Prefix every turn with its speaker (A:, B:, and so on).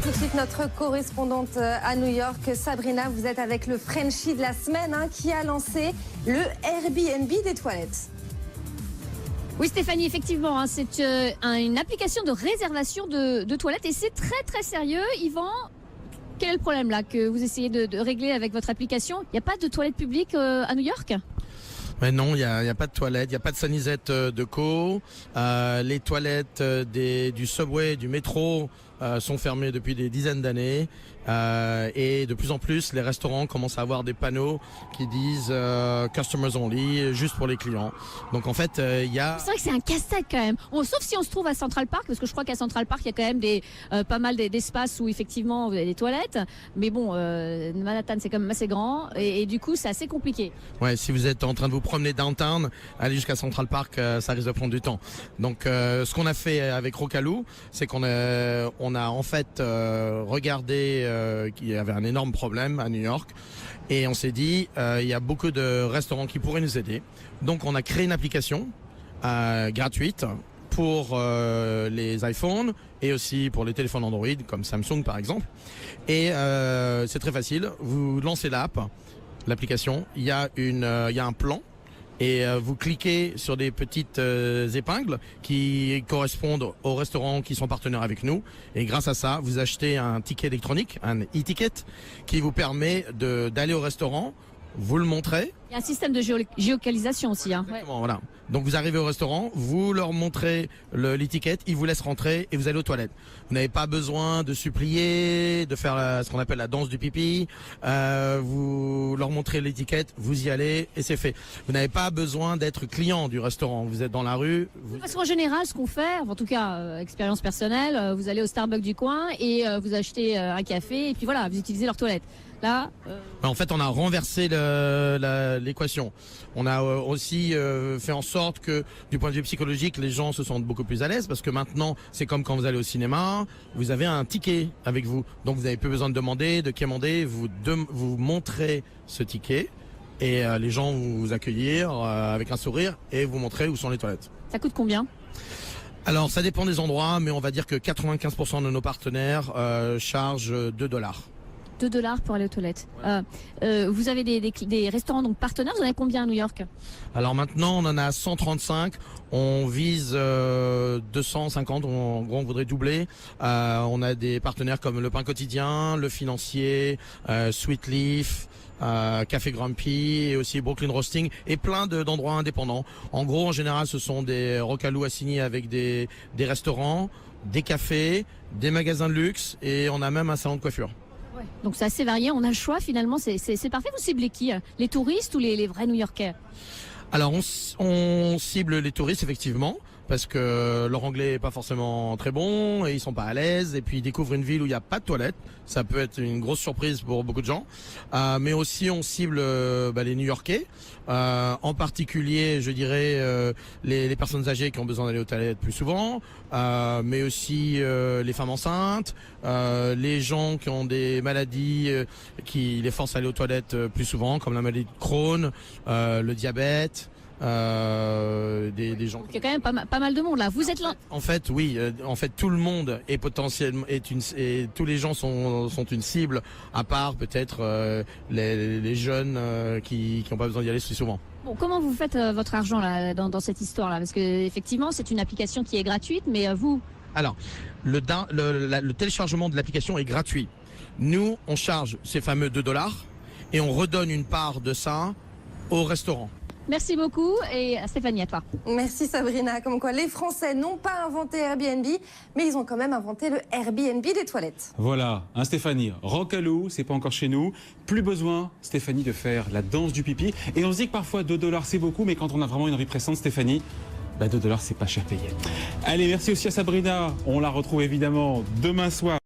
A: tout de suite notre correspondante à New York, Sabrina. Vous êtes avec le Frenchie de la semaine qui a lancé le Airbnb des toilettes.
B: Oui Stéphanie, effectivement, c'est une application de réservation de toilettes et c'est très sérieux. Yvan, quel est le problème là que vous essayez de régler avec votre application? Il n'y a pas de toilettes publiques à New York?
C: Mais non, il n'y a pas de toilettes, il n'y a pas de Sanisette de co. Les toilettes du subway, du métro sont fermées depuis des dizaines d'années. Et de plus en plus, les restaurants commencent à avoir des panneaux qui disent customers only, juste pour les clients. Donc en fait, il y a...
B: C'est vrai que c'est un casse-tête quand même. Sauf si on se trouve à Central Park, parce que je crois qu'à Central Park, il y a quand même pas mal d'espaces où effectivement vous avez des toilettes. Mais bon, Manhattan, c'est quand même assez grand. Et du coup, c'est assez compliqué.
C: Ouais, si vous êtes en train de vous promener downtown, aller jusqu'à Central Park, ça risque de prendre du temps. Donc ce qu'on a fait avec Rocaloo, c'est qu'on a en fait regardé qu'il y avait un énorme problème à New York et on s'est dit il y a beaucoup de restaurants qui pourraient nous aider. Donc on a créé une application gratuite pour les iPhones et aussi pour les téléphones Android comme Samsung par exemple. Et c'est très facile, vous lancez l'application, il y a un plan. Et vous cliquez sur des petites épingles qui correspondent aux restaurants qui sont partenaires avec nous. Et grâce à ça, vous achetez un ticket électronique, un e-ticket, qui vous permet d'aller au restaurant, vous le montrez.
B: Il y a un système de géolocalisation aussi.
C: Exactement, voilà. Donc vous arrivez au restaurant, vous leur montrez l'étiquette, ils vous laissent rentrer et vous allez aux toilettes. Vous n'avez pas besoin de supplier, de faire ce qu'on appelle la danse du pipi. Vous leur montrez l'étiquette, vous y allez et c'est fait. Vous n'avez pas besoin d'être client du restaurant. Vous êtes dans la rue.
B: Parce qu'en général, ce qu'on fait, en tout cas expérience personnelle, vous allez au Starbucks du coin et vous achetez un café et puis voilà, vous utilisez leur toilette. Là,
C: en fait, on a renversé l'équation. On a aussi fait en sorte que, du point de vue psychologique, les gens se sentent beaucoup plus à l'aise parce que maintenant, c'est comme quand vous allez au cinéma, vous avez un ticket avec vous. Donc, vous n'avez plus besoin de demander, de quémander, vous montrez ce ticket et les gens vont vous accueillir avec un sourire et vous montrer où sont les toilettes.
B: Ça coûte combien ?
C: Alors, ça dépend des endroits, mais on va dire que 95% de nos partenaires chargent $2.
B: $2 pour aller aux toilettes. Vous avez des restaurants donc partenaires, vous en avez combien à New York?
C: Alors maintenant on en a 135, on vise 250, en gros on voudrait doubler. On a des partenaires comme Le Pain Quotidien, Le Financier, Sweet Leaf, Café Grumpy et aussi Brooklyn Roasting et plein d'endroits indépendants. En gros en général ce sont des Rocaloo assignés avec des restaurants, des cafés, des magasins de luxe et on a même un salon de coiffure.
B: Ouais. Donc c'est assez varié, on a le choix finalement, c'est parfait. Vous ciblez qui? Les touristes ou les vrais New-Yorkais?
C: Alors on cible les touristes effectivement parce que leur anglais est pas forcément très bon et ils sont pas à l'aise et puis ils découvrent une ville où il n'y a pas de toilettes. Ça peut être une grosse surprise pour beaucoup de gens. Mais aussi on cible les New-Yorkais, en particulier je dirais les personnes âgées qui ont besoin d'aller aux toilettes plus souvent, mais aussi les femmes enceintes, les gens qui ont des maladies qui les forcent à aller aux toilettes plus souvent comme la maladie de Crohn, le diabète. Des gens.
B: Il y a quand même pas mal de monde là. Vous êtes là.
C: En fait, oui. En fait, tout le monde est potentiellement et tous les gens sont une cible, à part peut-être les jeunes qui n'ont pas besoin d'y aller si souvent.
B: Bon, comment vous faites votre argent là dans cette histoire là? Parce que effectivement, c'est une application qui est gratuite, mais vous.
C: Alors, le téléchargement de l'application est gratuit. Nous, on charge ces fameux $2 et on redonne une part de ça au restaurant.
B: Merci beaucoup et Stéphanie, à toi.
A: Merci Sabrina. Comme quoi les Français n'ont pas inventé Airbnb, mais ils ont quand même inventé le Airbnb des toilettes.
D: Voilà, Stéphanie, Rocaloo, c'est pas encore chez nous. Plus besoin, Stéphanie, de faire la danse du pipi. Et on se dit que parfois $2 c'est beaucoup, mais quand on a vraiment une vie pressante, Stéphanie, $2 c'est pas cher payé. Allez, merci aussi à Sabrina. On la retrouve évidemment demain soir.